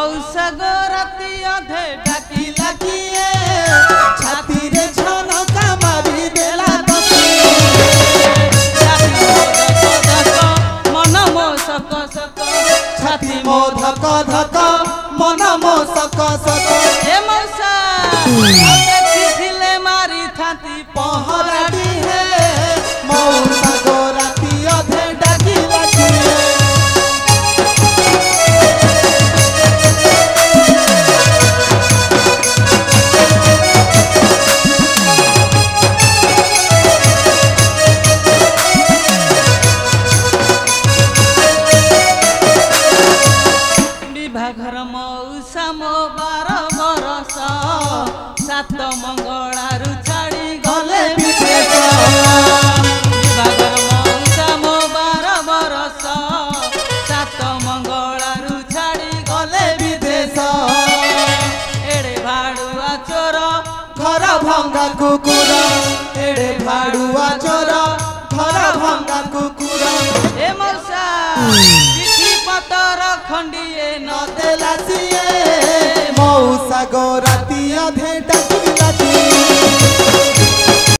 औसगो राती अधे डाकिला किए छाती रे झनका मारी देला मन मो सक सक छाती मो धक धक मन मो सक सक हे मौसा चिठिले मारी थाती पहराडी है मौसा गो राती अधे डाकिला किए घर मौसा मो 12 बरस सात मंगलारू छाड़ी गले विदेश घर मौसा मो 12 बरस सात मंगलारू छाड़ी गले विदेश एड़े भाड़ुआ चोर घर भंगा कुकुर एड़े भाड़ुआ चोर घर भंगा कुकुर ए मौसा पतर खंडिए न देला सिए मौसा गो